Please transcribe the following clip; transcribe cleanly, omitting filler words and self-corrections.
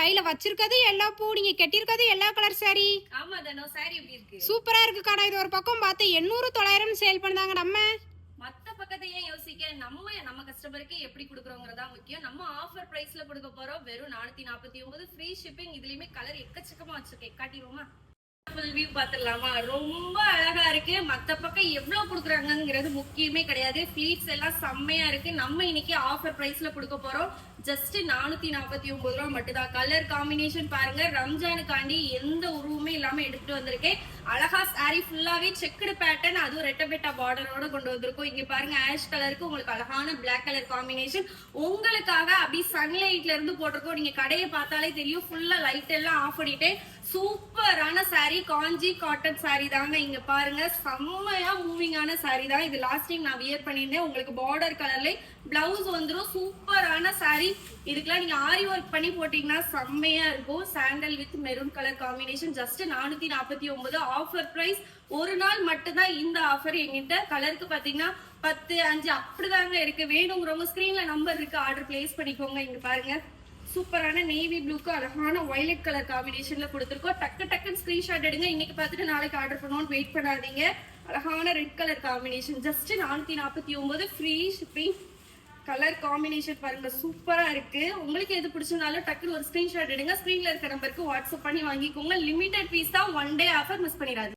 கையில வச்சிருக்கிறது எல்லா பூ, நீங்க கட்டியிருக்கிறது எல்லா கலர் சாரி. ஆமா தனோ, சாரி எப்படி இருக்கு? சூப்பரா இருக்குக்கா. இது ஒரு பக்கம் பார்த்து 800 900 சேல் பண்ணாங்க. நம்ம மத்த பக்கத்தை ஏன் யோசிக்க, நம்ம கஸ்டமருக்கு எப்படி கொடுக்குறோங்கிறதா முக்கியம். நம்ம ஆஃபர் பிரைஸ்ல கொடுக்க போறோம். வெறும் 449 ஃப்ரீ ஷிப்பிங். இதுலயுமே கலர் எக்கச்சக்கமா வச்சிருக்கேன், காட்டிடுவோமா? வியூ பாத்துடலாமா? ரொம்ப அழகா இருக்கு. மத்த பக்கம் எவ்வளவு குடுக்குறாங்கிறது முக்கியமே கிடையாது. ஃபிளீட்ஸ் எல்லாம் செம்மையா இருக்கு. நம்ம இன்னைக்கு ஆஃபர் பிரைஸ்ல கொடுக்க போறோம். ஜஸ்ட் 449 ரூபா மட்டும்தான். கலர் காம்பினேஷன் பாருங்க. ரம்ஜானுக்காண்டி எந்த உருவமே இல்லாம எடுத்துட்டு வந்திருக்கேன். அழகா சாரி ஃபுல்லாவே செக்குடு பேட்டர்ன், அதுவும் ரெட்டபெட்டா பார்டரோட கொண்டு வந்திருக்கோம். இங்க பாருங்க, ஆஷ் கலருக்கு உங்களுக்கு அழகான பிளாக் கலர் காம்பினேஷன் உங்களுக்காக அப்படி சன்லைட்ல இருந்து போட்டிருக்கோம். நீங்க கடையை பார்த்தாலே தெரியும், ஃபுல்லா லைட் எல்லாம் ஆஃப் பண்ணிட்டு சூப்பரான சாரி, காஞ்சி காட்டன் சாரி தாங்க. இங்க பாருங்க, செம்மையா மூவிங்கான சாரி தான் இது. லாஸ்ட் டைம் நான் வியர் பண்ணியிருந்தேன். உங்களுக்கு பார்டர் கலர்ல பிளவுஸ் வந்துடும். சூப்பரான சாரி. இதுக்கெல்லாம் நீங்க ஆரி ஒர்க் பண்ணி போட்டீங்கன்னா செம்மையா இருக்கும். Sandal with maroon colour combination. Just 449 offer price. ஒரு நாள் மட்டும்தான் இந்த ஆஃபர். எங்கிட்ட கலருக்கு பாத்தீங்கன்னா 10, 5 அப்படிதாங்க இருக்கு. வேணுங்கிறவங்க ஸ்கிரீன்ல நம்பர் இருக்கு, ஆர்டர் பிளேஸ் பண்ணிக்கோங்க. இங்க பாருங்க, சூப்பரான நேவி ப்ளூக்கு அழகான வயலட் கலர் காம்பினேஷன்ல கொடுத்துருக்கோம். டக்குன்னு ஸ்கிரீன்ஷாட் எடுங்க. இன்னைக்கு பார்த்துட்டு நாளைக்கு ஆர்டர் பண்ணுவோம்னு வெயிட் பண்ணாதீங்க. அழகான red colour combination. Just 449 free shipping. Colour combination பாருங்க, சூப்பரா இருக்கு. உங்களுக்கு எது பிடிச்சிருந்தாலும் டக்குன்னு ஒரு ஸ்கிரீன்ஷாட் எடுங்க. ஸ்கிரீன்ல இருக்க நம்பருக்கு வாட்ஸ்அப் பண்ணி வாங்கிக்கோங்க. லிமிடெட் பீஸ் தான், 1 டே ஆஃபர், மிஸ் பண்ணிடாது.